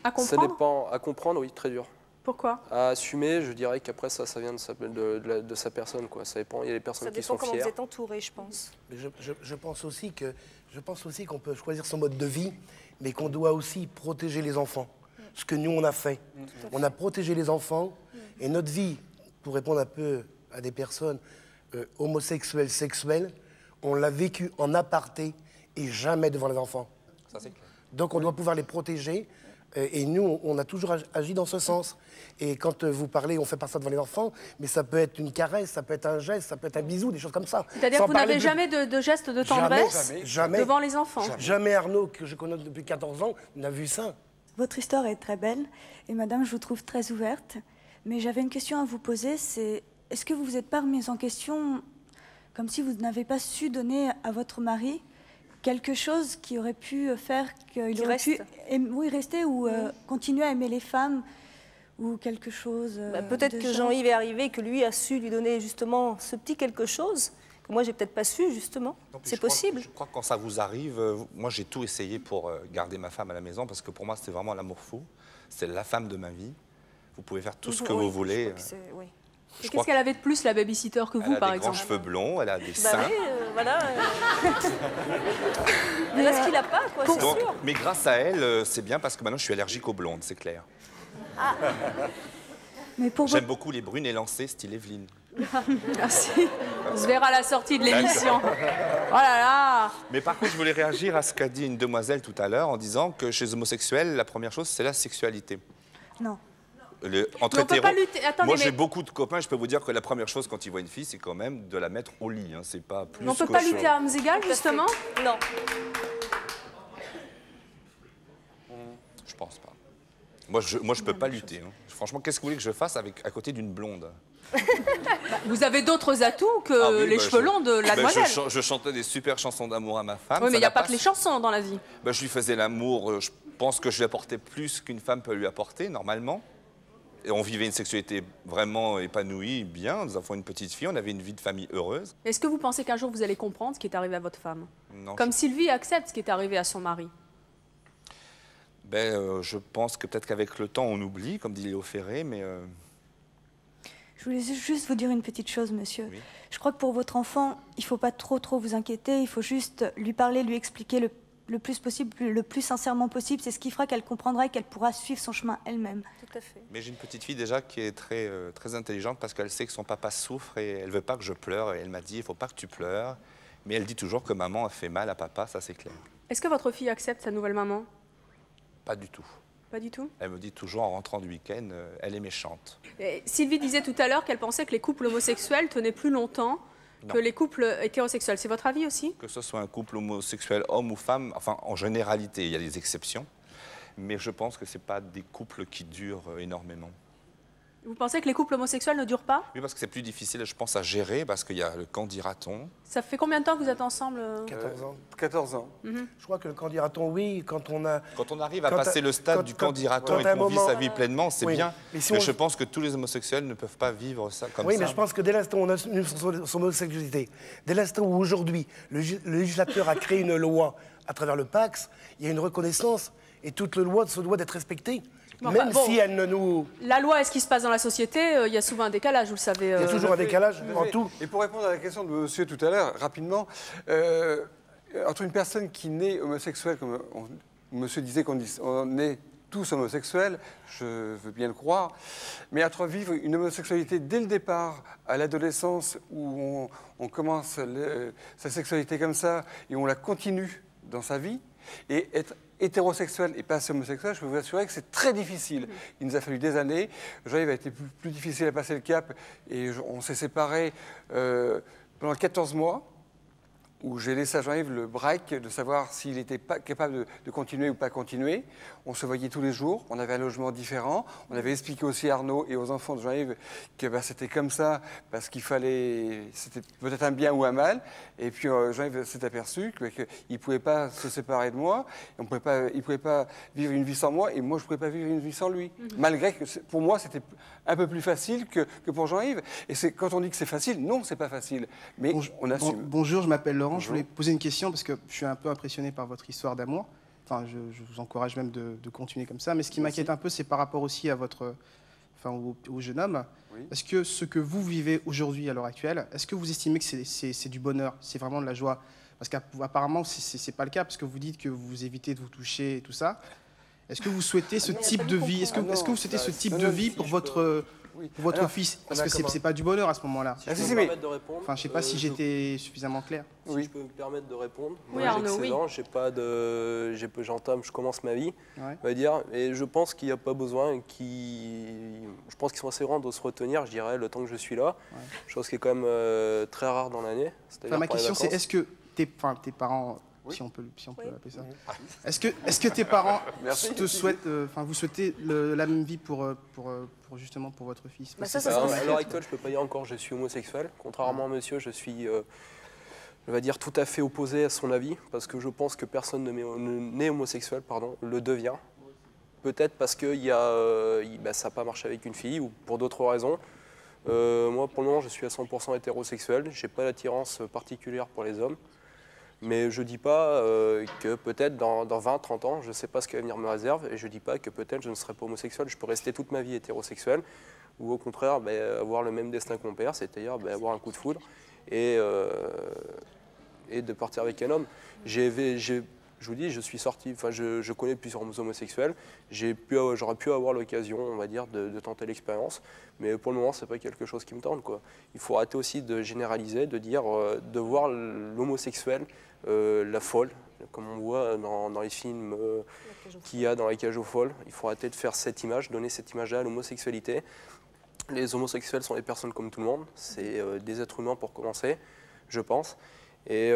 À comprendre? Ça dépend. À comprendre, oui, très dur. Pourquoi? À assumer, je dirais qu'après ça vient de sa personne. Quoi. Ça dépend, il y a des personnes qui sont fières. Ça dépend comment vous êtes entouré, je pense. Mais je pense aussi qu'on peut choisir son mode de vie, mais qu'on doit aussi protéger les enfants. Ce que nous, on a fait. On a protégé les enfants et notre vie, pour répondre un peu à des personnes homosexuelles, sexuelles, on l'a vécu en aparté et jamais devant les enfants. Ça, c'est clair. Donc on doit pouvoir les protéger et nous, on a toujours agi dans ce sens. Et quand vous parlez, on fait pas ça devant les enfants, mais ça peut être une caresse, ça peut être un geste, ça peut être un bisou, des choses comme ça. C'est-à-dire que vous n'avez jamais de geste de tendresse devant les enfants? Jamais Arnaud, que je connais depuis 14 ans, n'a vu ça. Votre histoire est très belle et madame, je vous trouve très ouverte. Mais j'avais une question à vous poser, c'est est-ce que vous vous êtes pas remise en question comme si vous n'avez pas su donner à votre mari quelque chose qui aurait pu faire qu'il aurait pu rester ou continuer à aimer les femmes ou quelque chose Peut-être que Jean-Yves est arrivé, que lui a su lui donner justement ce petit quelque chose que moi j'ai peut-être pas su justement. C'est possible. Je crois que quand ça vous arrive, moi j'ai tout essayé pour garder ma femme à la maison parce que pour moi c'était vraiment l'amour fou. C'est la femme de ma vie. Vous pouvez faire tout ce que vous voulez. Et qu'est-ce qu'elle avait de plus, la babysitter, que vous, par exemple? Elle a des grands cheveux blonds, elle a des seins. Oui, voilà. Mais là, ce qu'il n'a pas, quoi, c'est sûr. Mais grâce à elle, c'est bien parce que maintenant je suis allergique aux blondes, c'est clair. Ah. J'aime beaucoup les brunes élancées, style Evelyne. Merci. On se verra à la sortie de l'émission. Oh là là. Mais par contre, je voulais réagir à ce qu'a dit une demoiselle tout à l'heure en disant que chez les homosexuels, la première chose, c'est la sexualité. Non. Entre hétéros, Attendez, moi j'ai beaucoup de copains, je peux vous dire que la première chose quand ils voient une fille, c'est quand même de la mettre au lit. Hein. C'est pas plus. On ne peut pas lutter à armes égales, justement? Non. Je pense pas. Moi je peux pas lutter. Hein. Franchement, qu'est-ce que vous voulez que je fasse à côté d'une blonde? Vous avez d'autres atouts que les cheveux longs de la demoiselle. Je chantais des super chansons d'amour à ma femme. Oui, mais il n'y a pas que les chansons dans la vie. Je lui faisais l'amour. Je pense que je lui apportais plus qu'une femme peut lui apporter, normalement. Et on vivait une sexualité vraiment épanouie, bien. Nous avons une petite fille, on avait une vie de famille heureuse. Est-ce que vous pensez qu'un jour vous allez comprendre ce qui est arrivé à votre femme? Non. Comme Sylvie accepte ce qui est arrivé à son mari. Je pense que peut-être qu'avec le temps, on oublie, comme dit Léo Ferré, mais... Je voulais juste vous dire une petite chose, monsieur. Oui. Je crois que pour votre enfant, il ne faut pas trop vous inquiéter. Il faut juste lui parler, lui expliquer le plus possible, le plus sincèrement possible. C'est ce qui fera qu'elle comprendra et qu'elle pourra suivre son chemin elle-même. Tout à fait. Mais j'ai une petite fille déjà qui est très, très intelligente parce qu'elle sait que son papa souffre et elle ne veut pas que je pleure. Et elle m'a dit, il ne faut pas que tu pleures. Mais elle dit toujours que maman a fait mal à papa, ça c'est clair. Est-ce que votre fille accepte sa nouvelle maman? Pas du tout. Pas du tout? Elle me dit toujours en rentrant du week-end, elle est méchante. Et Sylvie disait tout à l'heure qu'elle pensait que les couples homosexuels tenaient plus longtemps que les couples hétérosexuels. C'est votre avis aussi? Que ce soit un couple homosexuel, homme ou femme, enfin en généralité, il y a des exceptions. Mais je pense que ce n'est pas des couples qui durent énormément. Vous pensez que les couples homosexuels ne durent pas? Oui, parce que c'est plus difficile, je pense, à gérer, parce qu'il y a le qu'en dira-t-on. Ça fait combien de temps que vous êtes ensemble? 14 ans. 14 ans. Je crois que le qu'en dira-t-on, oui, quand on a... Quand on arrive à passer le stade du qu'en dira-t-on et qu'on vit sa vie pleinement, c'est bien. Mais je pense que tous les homosexuels ne peuvent pas vivre ça comme ça. Oui, mais je pense que dès l'instant où on a son homosexualité, dès l'instant où aujourd'hui le législateur a créé une loi à travers le Pacs, il y a une reconnaissance et toute la loi se doit d'être respectée. Même si elle ne nous... La loi et ce qui se passe dans la société, il y a souvent un décalage, vous le savez. Il y a toujours un décalage en tout. Et pour répondre à la question de monsieur tout à l'heure, rapidement, entre une personne qui naît homosexuelle, comme monsieur disait qu'on est tous homosexuels, je veux bien le croire, mais entre vivre une homosexualité dès le départ, à l'adolescence, où on commence sa sexualité comme ça, et on la continue dans sa vie, et être hétérosexuel et pas homosexuel, je peux vous assurer que c'est très difficile. Il nous a fallu des années. Jean-Yves a été plus difficile à passer le cap et on s'est séparés pendant 14 mois. où j'ai laissé à Jean-Yves le break de savoir s'il était pas capable de continuer ou pas continuer. On se voyait tous les jours, on avait un logement différent. On avait expliqué aussi à Arnaud et aux enfants de Jean-Yves que c'était comme ça parce qu'il fallait, c'était peut-être un bien ou un mal. Et puis Jean-Yves s'est aperçu qu'il ne pouvait pas se séparer de moi, il ne pouvait pas vivre une vie sans moi et moi je ne pouvais pas vivre une vie sans lui. Malgré que pour moi c'était un peu plus facile que pour Jean-Yves. Et quand on dit que c'est facile, non, c'est pas facile. Mais on assume. Bonjour, je m'appelle Laurent. Je voulais poser une question parce que je suis un peu impressionné par votre histoire d'amour. Enfin, je vous encourage même de continuer comme ça. Mais ce qui m'inquiète un peu, c'est par rapport aussi à au jeune homme. Oui. Est-ce que ce que vous vivez aujourd'hui, à l'heure actuelle, est-ce que vous estimez que c'est du bonheur, c'est vraiment de la joie? Parce qu'apparemment, c'est pas le cas, parce que vous dites que vous évitez de vous toucher et tout ça. Est-ce que vous souhaitez ce type de vie? Est-ce que vous souhaitez ce type de vie pour votre fils? Parce que c'est pas du bonheur à ce moment-là. Si je peux me permettre de répondre. Enfin, je sais pas si j'étais suffisamment clair. Si je peux me permettre de répondre. Oui, Moi, Arnaud, j'ai 16 ans, j'ai pas de, je commence ma vie, on va dire, et je pense qu'il n'y a pas besoin, je pense qu'ils sont assez grands de se retenir, je dirais, le temps que je suis là. Chose qui est quand même très rare dans l'année. Enfin, ma question, c'est est-ce que tes parents, si on peut appeler ça, est-ce que tes parents te souhaitent, vous souhaitez la même vie pour justement pour votre fils? À l'heure actuelle, je peux pas dire encore je suis homosexuel. Contrairement à monsieur, je suis, je vais dire, tout à fait opposé à son avis, parce que je pense que personne n'est homosexuel, le devient. Peut-être parce que ça n'a pas marché avec une fille ou pour d'autres raisons. Moi, pour le moment, je suis à 100% hétérosexuel. Je n'ai pas d'attirance particulière pour les hommes. Mais je ne dis pas que peut-être dans 20-30 ans, je ne sais pas ce que l'avenir me réserve, et je ne dis pas que peut-être je ne serai pas homosexuel, je peux rester toute ma vie hétérosexuel, ou au contraire avoir le même destin que mon père, c'est-à-dire avoir un coup de foudre et de partir avec un homme. Je vous dis, je suis sorti, je connais plusieurs homosexuels, j'aurais pu avoir l'occasion, on va dire, de tenter l'expérience, mais pour le moment, c'est pas quelque chose qui me tente, quoi. Il faut arrêter aussi de généraliser, de dire, de voir l'homosexuel, la folle, comme on voit dans les films qu'il y a dans la cage aux folles. Il faut arrêter de faire cette image, donner cette image-là à l'homosexualité. Les homosexuels sont des personnes comme tout le monde, c'est des êtres humains pour commencer, je pense, et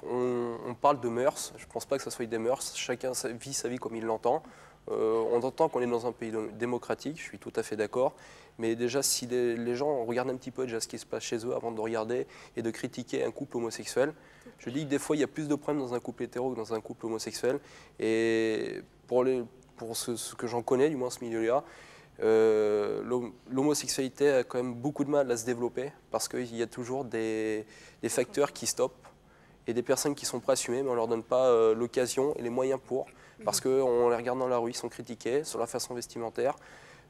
on parle de mœurs, je ne pense pas que ça soit des mœurs, chacun vit sa vie comme il l'entend. On entend qu'on est dans un pays démocratique, je suis tout à fait d'accord, mais déjà si les gens regardent un petit peu déjà ce qui se passe chez eux avant de regarder et de critiquer un couple homosexuel, je dis que des fois il y a plus de problèmes dans un couple hétéro que dans un couple homosexuel, et pour ce que j'en connais, du moins ce milieu-là, l'homosexualité a quand même beaucoup de mal à se développer parce qu'il y a toujours des facteurs qui stoppent et des personnes qui sont prêtes à assumer, mais on ne leur donne pas l'occasion et les moyens pour, parce qu'on les regarde dans la rue, ils sont critiqués sur la façon vestimentaire.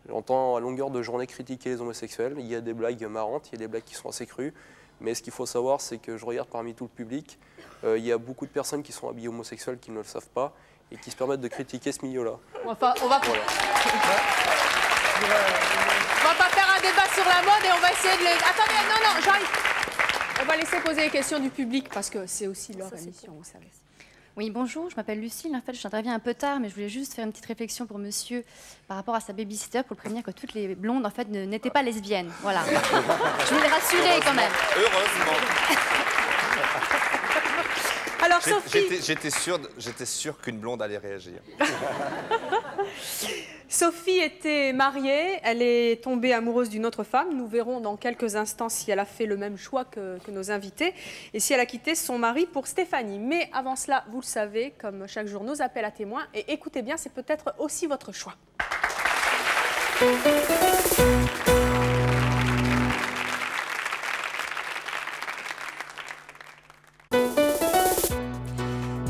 J'entends à longueur de journée critiquer les homosexuels, il y a des blagues marrantes, il y a des blagues qui sont assez crues, mais ce qu'il faut savoir, c'est que je regarde parmi tout le public, il y a beaucoup de personnes qui sont habillées homosexuelles qui ne le savent pas et qui se permettent de critiquer ce milieu-là. Enfin, on va pas faire un débat sur la mode et on va essayer de les... Attendez, non, j'arrive. On va laisser poser les questions du public parce que c'est aussi leur émission, vous savez. Oui, bonjour, je m'appelle Lucille. En fait, j'interviens un peu tard, mais je voulais juste faire une petite réflexion pour monsieur par rapport à sa babysitter pour le prévenir que toutes les blondes, en fait, n'étaient pas lesbiennes. Voilà. Je voulais rassurer quand même. Heureusement. Alors, Sophie... J'étais sûre qu'une blonde allait réagir. Sophie était mariée, elle est tombée amoureuse d'une autre femme. Nous verrons dans quelques instants si elle a fait le même choix que nos invités et si elle a quitté son mari pour Stéphanie. Mais avant cela, vous le savez, comme chaque jour, nos appels à témoins. Et écoutez bien, c'est peut-être aussi votre choix.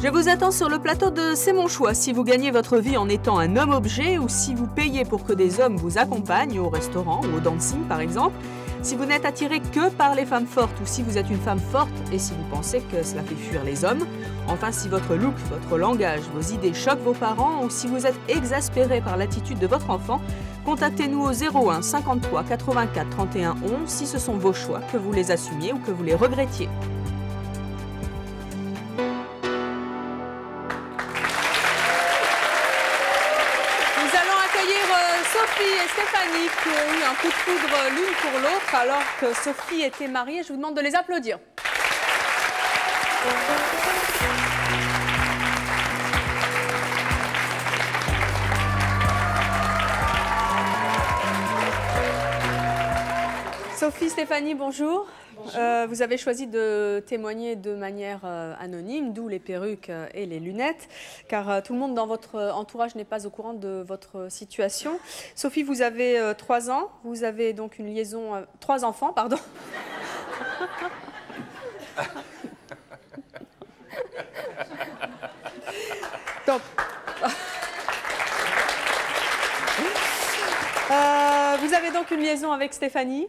Je vous attends sur le plateau de C'est mon choix. Si vous gagnez votre vie en étant un homme-objet ou si vous payez pour que des hommes vous accompagnent au restaurant ou au dancing par exemple, si vous n'êtes attiré que par les femmes fortes ou si vous êtes une femme forte et si vous pensez que cela fait fuir les hommes, enfin si votre look, votre langage, vos idées choquent vos parents ou si vous êtes exaspéré par l'attitude de votre enfant, contactez-nous au 01 53 84 31 11 si ce sont vos choix, que vous les assumiez ou que vous les regrettiez. Sophie et Stéphanie qui ont eu un coup de foudre l'une pour l'autre alors que Sophie était mariée. Je vous demande de les applaudir. Sophie, Stéphanie, bonjour. Vous avez choisi de témoigner de manière anonyme, d'où les perruques et les lunettes, car tout le monde dans votre entourage n'est pas au courant de votre situation. Sophie, vous avez 3 ans, vous avez donc une liaison... 3 enfants, pardon. Donc, vous avez donc une liaison avec Stéphanie.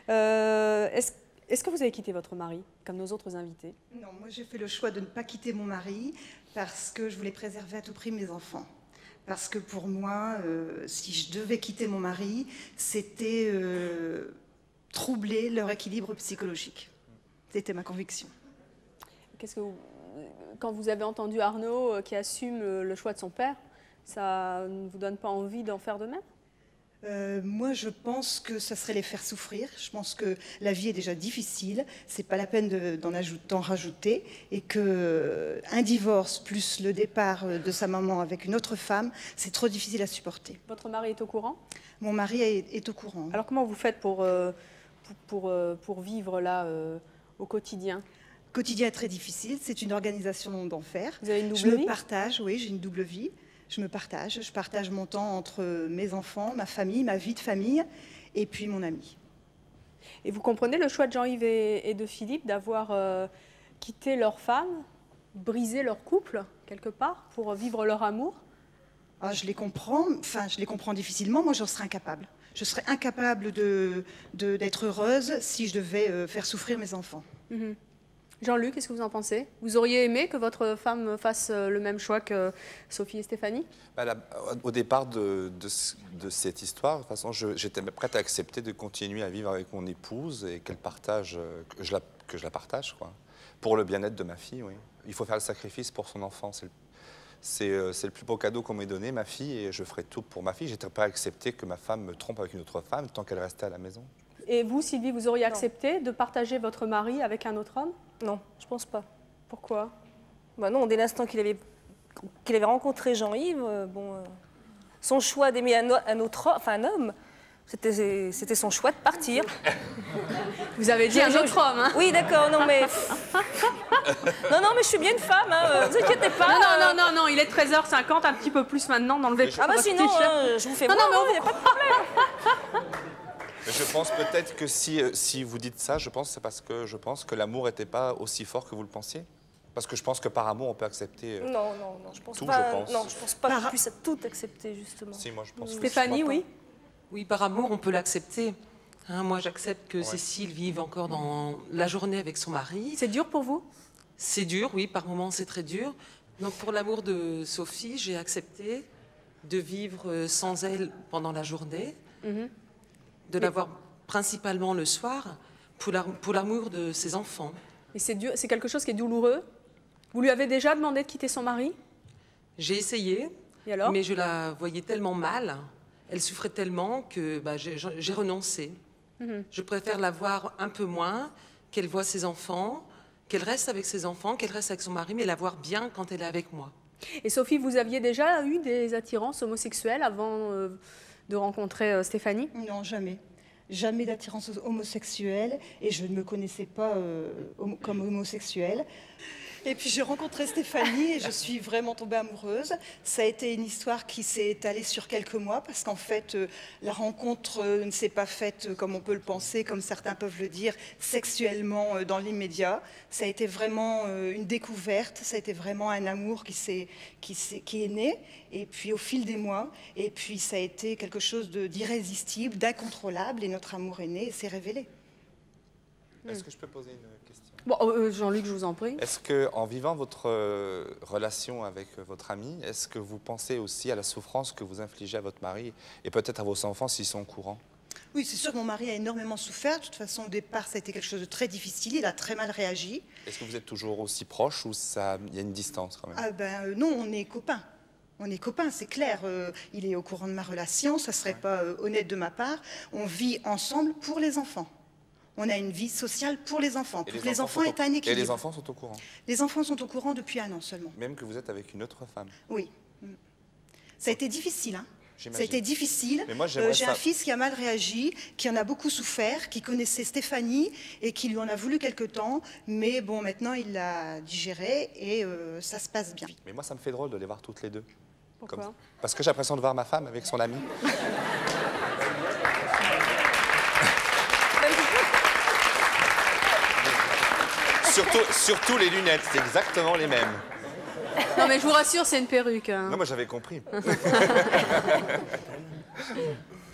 Est-ce que vous avez quitté votre mari, comme nos autres invités? Non, moi j'ai fait le choix de ne pas quitter mon mari parce que je voulais préserver à tout prix mes enfants. Parce que pour moi, si je devais quitter mon mari, c'était troubler leur équilibre psychologique. C'était ma conviction. Qu'est-ce que quand vous avez entendu Arnaud qui assume le choix de son père, ça ne vous donne pas envie d'en faire de même? Moi, je pense que ça serait les faire souffrir. Je pense que la vie est déjà difficile. C'est pas la peine d'en rajouter. Et qu'un divorce plus le départ de sa maman avec une autre femme, c'est trop difficile à supporter. Votre mari est au courant? Mon mari est au courant. Alors comment vous faites pour vivre là au quotidien? Le quotidien est très difficile. C'est une organisation d'enfer. Vous avez une double vie? Je me partage, oui, j'ai une double vie. Je partage mon temps entre mes enfants, ma famille, ma vie de famille, et puis mon ami. Et vous comprenez le choix de Jean-Yves et de Philippe d'avoir quitté leur femme, brisé leur couple, quelque part, pour vivre leur amour? Je les comprends, difficilement, moi j'en serais incapable. Je serais incapable d'être heureuse si je devais faire souffrir mes enfants. Jean-Luc, qu'est-ce que vous en pensez? Vous auriez aimé que votre femme fasse le même choix que Sophie et Stéphanie? Au départ de cette histoire, de toute façon, j'étais prête à accepter de continuer à vivre avec mon épouse et qu'elle partage, que je la partage, quoi. Pour le bien-être de ma fille, oui. Il faut faire le sacrifice pour son enfant. C'est le plus beau cadeau qu'on m'ait donné, ma fille, et je ferai tout pour ma fille. J'étais prêt à accepter que ma femme me trompe avec une autre femme tant qu'elle restait à la maison. Et vous, Sylvie, vous auriez accepté de partager votre mari avec un autre homme? Non, je pense pas. Pourquoi? Bah non, dès l'instant qu'il avait rencontré Jean-Yves, son choix d'aimer un homme, c'était son choix de partir. Vous avez dit un autre homme, hein? Oui, d'accord, non mais... non, mais je suis bien une femme, hein, vous inquiétez pas. Non, il est 13h50, un petit peu plus maintenant dans le vêtement. Ah bah sinon, je vous fais voir, il n'y a pas de problème. Je pense peut-être que si vous dites ça, je pense que c'est parce que je pense que l'amour n'était pas aussi fort que vous le pensiez. Parce que je pense que par amour, on peut accepter non, je pense tout, pas, je pense. Non, je pense pas qu'on puisse tout accepter, justement. Si, moi, je pense Stéphanie, oui? Oui, par amour, on peut l'accepter. Moi, j'accepte que Cécile vive encore dans la journée avec son mari. C'est dur pour vous? C'est dur, oui, par moments, c'est très dur. Donc, pour l'amour de Sophie, j'ai accepté de vivre sans elle pendant la journée. De l'avoir principalement le soir pour l'amour de ses enfants. Et c'est quelque chose qui est douloureux? Vous lui avez déjà demandé de quitter son mari? J'ai essayé, et alors? Mais je la voyais tellement mal, elle souffrait tellement que j'ai renoncé. Je préfère la voir un peu moins, qu'elle voit ses enfants, qu'elle reste avec ses enfants, qu'elle reste avec son mari, mais la voir bien quand elle est avec moi. Et Sophie, vous aviez déjà eu des attirances homosexuelles avant de rencontrer Stéphanie? Non, jamais. Jamais d'attirance homosexuelle et je ne me connaissais pas comme homosexuelle. Et puis j'ai rencontré Stéphanie et je suis vraiment tombée amoureuse. Ça a été une histoire qui s'est étalée sur quelques mois parce qu'en fait, la rencontre ne s'est pas faite comme on peut le penser, comme certains peuvent le dire, sexuellement dans l'immédiat. Ça a été vraiment une découverte, ça a été vraiment un amour qui est né. Et puis au fil des mois, et puis ça a été quelque chose d'irrésistible, d'incontrôlable et notre amour est né et s'est révélé. Est-ce que je peux poser une question? Bon, Jean-Luc, je vous en prie. Est-ce qu'en vivant votre relation avec votre ami, est-ce que vous pensez aussi à la souffrance que vous infligez à votre mari et peut-être à vos enfants s'ils sont au courant? Oui, c'est sûr que mon mari a énormément souffert. De toute façon, au départ, ça a été quelque chose de très difficile. Il a très mal réagi. Est-ce que vous êtes toujours aussi proches ou il y a une distance quand même? Non, on est copains. On est copains, c'est clair. Il est au courant de ma relation, ça ne serait pas honnête de ma part. On vit ensemble pour les enfants. On a une vie sociale pour les enfants. Pour que les enfants aient un équilibre. Et les enfants sont au courant? Les enfants sont au courant depuis 1 an seulement. Même que vous êtes avec une autre femme? Oui. Ça a été difficile, hein. Ça a J'imagine. été difficile. Mais moi, J'ai un fils qui a mal réagi, qui en a beaucoup souffert, qui connaissait Stéphanie et qui lui en a voulu quelque temps. Mais bon, maintenant, il l'a digéré et ça se passe bien. Mais moi, ça me fait drôle de les voir toutes les deux. Pourquoi? Parce que j'ai l'impression de voir ma femme avec son ami. Surtout les lunettes, c'est exactement les mêmes. Non, mais je vous rassure, c'est une perruque. Hein. Non, moi j'avais compris.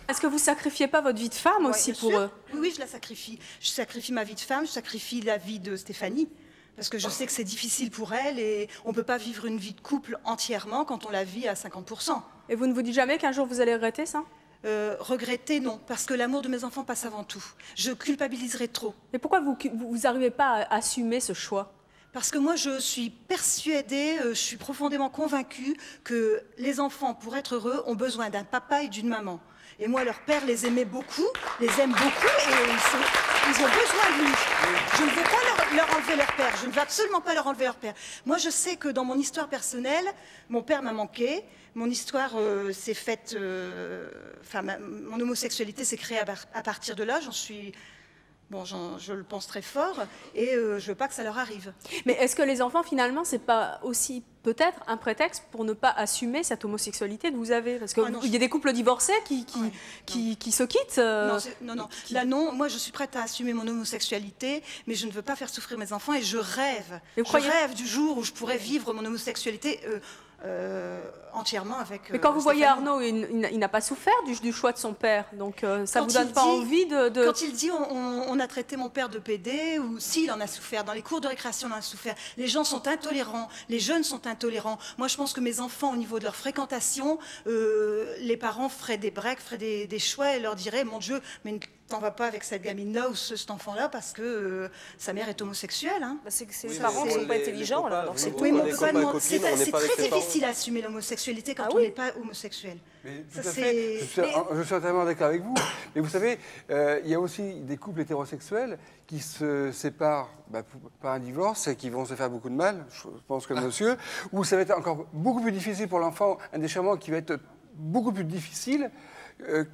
Est-ce que vous sacrifiez pas votre vie de femme aussi pour eux? Oui, je la sacrifie. Je sacrifie ma vie de femme, je sacrifie la vie de Stéphanie. Parce que je sais que c'est difficile pour elle et on ne peut pas vivre une vie de couple entièrement quand on la vit à 50%. Et vous ne vous dites jamais qu'un jour vous allez regretter ça? Regretter, non, parce que l'amour de mes enfants passe avant tout. Je culpabiliserai trop. Mais pourquoi vous n'arrivez pas à assumer ce choix? Parce que moi, je suis persuadée, je suis profondément convaincue que les enfants, pour être heureux, ont besoin d'un papa et d'une maman. Et moi, leur père les aimait beaucoup, les aime beaucoup, et ils ont besoin de lui. Je ne veux pas leur enlever leur père, je ne veux absolument pas leur enlever leur père. Moi, je sais que dans mon histoire personnelle, mon père m'a manqué, mon histoire s'est faite... mon homosexualité s'est créée à partir de là, j'en suis... Bon, je le pense très fort et je ne veux pas que ça leur arrive. Mais est-ce que les enfants, finalement, c'est pas aussi peut-être un prétexte pour ne pas assumer cette homosexualité que vous avez? Parce qu'il y a des couples divorcés qui se quittent. Non. Là, non. Moi, je suis prête à assumer mon homosexualité, mais je ne veux pas faire souffrir mes enfants et je rêve. Je rêve du jour où je pourrais vivre mon homosexualité entièrement avec Mais quand vous voyez Stéphanie. Arnaud, il n'a pas souffert du choix de son père, donc ça vous donne pas envie de... Quand il dit on a traité mon père de PD, ou s'il en a souffert, dans les cours de récréation on en a souffert, les gens sont intolérants, les jeunes sont intolérants. Moi je pense que mes enfants, au niveau de leur fréquentation, les parents feraient des breaks, feraient des choix et leur diraient, mon Dieu, mais t'en vas pas avec cette gamine-là ou cet enfant-là parce que sa mère est homosexuelle. Hein. C'est que ses parents ne sont pas intelligents. C'est très difficile à assumer l'homosexualité quand on n'est pas homosexuel. Mais tout à fait. Je suis entièrement d'accord avec vous. Mais vous savez, il y a aussi des couples hétérosexuels qui se séparent par un divorce et qui vont se faire beaucoup de mal, je pense que monsieur, où ça va être encore beaucoup plus difficile pour l'enfant, un déchirement qui va être beaucoup plus difficile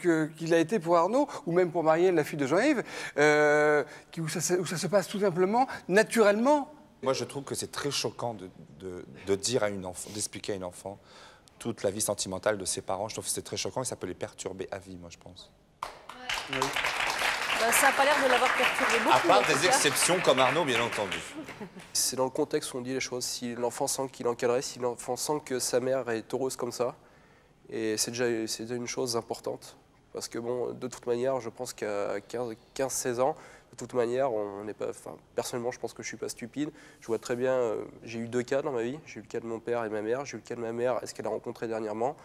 qu'il a été pour Arnaud, ou même pour Marielle, la fille de Jean-Yves, où ça se passe tout simplement, naturellement. Moi, je trouve que c'est très choquant de dire à une enfant, d'expliquer à une enfant toute la vie sentimentale de ses parents. Je trouve que c'est très choquant et ça peut les perturber à vie, moi, je pense. Oui. Ça n'a pas l'air de l'avoir perturbé beaucoup. À part des exceptions comme Arnaud, bien entendu. C'est dans le contexte où on dit les choses. Si l'enfant sent qu'il est encadré, si l'enfant sent que sa mère est heureuse comme ça, et c'est déjà une chose importante. Parce que bon, de toute manière, je pense qu'à 15-16 ans, de toute manière, on n'est pas. Enfin, personnellement, je pense que je suis pas stupide. Je vois très bien. J'ai eu 2 cas dans ma vie. J'ai eu le cas de mon père et de ma mère. J'ai eu le cas de ma mère. Est-ce qu'elle a rencontré dernièrement?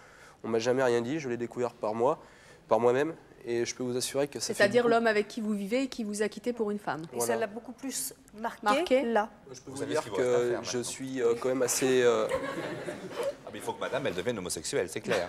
On m'a jamais rien dit. Je l'ai découvert par moi-même. Et je peux vous assurer que ça. C'est-à-dire l'homme avec qui vous vivez et qui vous a quitté pour une femme. Et ça l'a beaucoup plus marqué là. Je peux vous dire que je suis quand même assez. Ah, mais il faut que madame, elle devienne homosexuelle, c'est clair.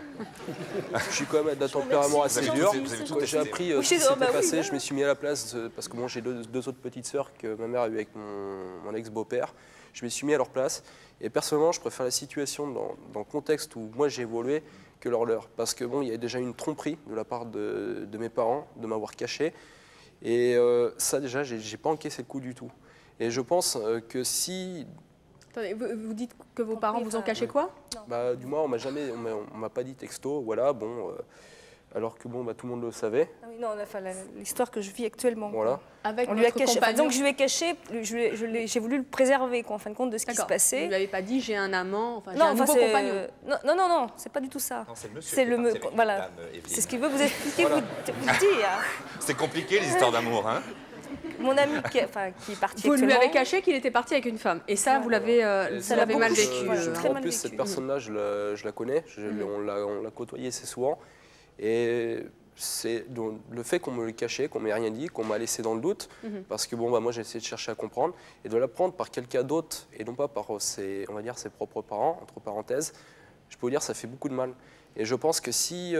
Je suis quand même d'un tempérament assez dur. Quand j'ai appris ce qui s'était passé, je me suis mis à la place, parce que bon, j'ai deux autres petites sœurs que ma mère a eues avec mon ex-beau-père. Je me suis mis à leur place. Et personnellement, je préfère la situation dans le contexte où moi j'ai évolué que leur. Parce que bon, il y a déjà une tromperie de la part de mes parents de m'avoir caché. Et ça, déjà, j'ai pas encaissé le coup du tout. Et je pense que si... Attendez, vous dites que vos parents vous ont caché quoi? Du moins, on m'a pas dit texto, voilà, bon... alors que bon, tout le monde le savait. Ah oui, non, enfin, l'histoire que je vis actuellement. Voilà. Avec on lui a votre caché. compagnon. Donc je lui ai caché, j'ai voulu le préserver, quoi, en fin de compte, de ce qui se passait. Vous ne lui avez pas dit j'ai un amant, enfin j'ai un nouveau compagnon. Non, c'est pas du tout ça. Non, c'est le monsieur. C'est le voilà. C'est ce qu'il veut vous expliquer, vous dire. C'est compliqué les histoires d'amour, hein. Mon ami qui est parti. Vous lui avez caché qu'il était parti avec une femme. Et ça, vous l'avez mal vécu. En plus, cette personne-là, je la connais. On l'a côtoyée assez souvent. Et c'est le fait qu'on me l'ait caché, qu'on ne m'ait rien dit, qu'on m'a laissé dans le doute, parce que bon, moi j'ai essayé de chercher à comprendre, et de l'apprendre par quelqu'un d'autre, et non pas par ses propres parents, entre parenthèses, je peux vous dire ça fait beaucoup de mal. Et je pense que si,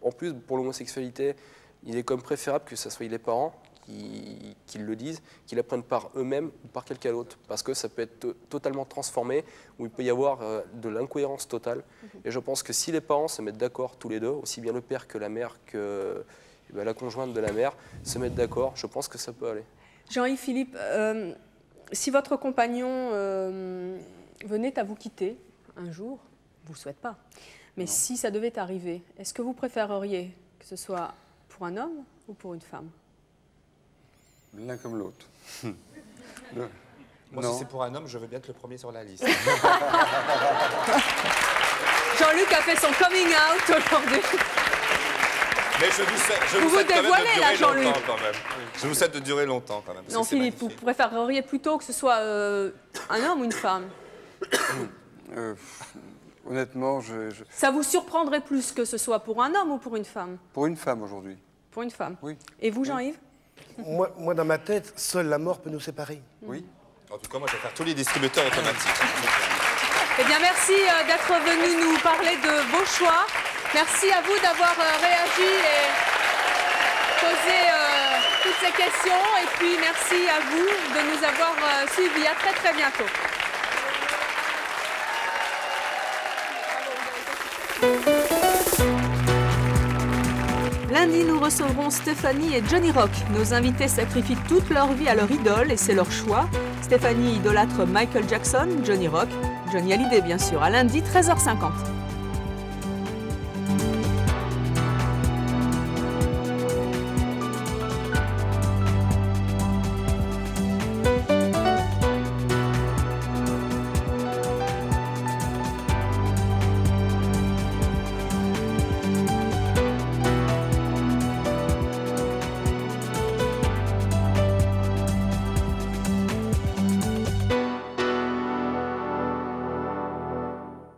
en plus pour l'homosexualité, il est comme préférable que ce soit les parents qu'ils le disent, qu'ils l'apprennent par eux-mêmes ou par quelqu'un d'autre. Parce que ça peut être totalement transformé, où il peut y avoir de l'incohérence totale. Et je pense que si les parents se mettent d'accord tous les deux, aussi bien le père que la mère que la conjointe de la mère, se mettent d'accord, je pense que ça peut aller. Jean-Yves Philippe, si votre compagnon venait à vous quitter un jour, vous ne le souhaitez pas, mais si ça devait arriver, est-ce que vous préféreriez que ce soit pour un homme ou pour une femme? L'un comme l'autre. Moi, si c'est pour un homme, je veux bien être le premier sur la liste. Jean-Luc a fait son coming out aujourd'hui. Mais je vous souhaite quand même dévoilez, de là, durer Jean-Luc. longtemps quand même. Je vous souhaite de durer longtemps quand même. Non, Philippe, vous préféreriez plutôt que ce soit un homme ou une femme? Honnêtement, Ça vous surprendrait plus que ce soit pour un homme ou pour une femme? Pour une femme aujourd'hui. Pour une femme. Oui. Et vous, Jean-Yves? Moi, dans ma tête, seule la mort peut nous séparer. Oui. En tout cas, moi, je vais faire tous les distributeurs automatiques. Eh bien, merci d'être venu nous parler de vos choix. Merci à vous d'avoir réagi et posé toutes ces questions. Et puis, merci à vous de nous avoir suivis. À très, très bientôt. Lundi, nous recevrons Stéphanie et Johnny Rock. Nos invités sacrifient toute leur vie à leur idole et c'est leur choix. Stéphanie idolâtre Michael Jackson, Johnny Rock, Johnny Hallyday bien sûr. À lundi, 13h50.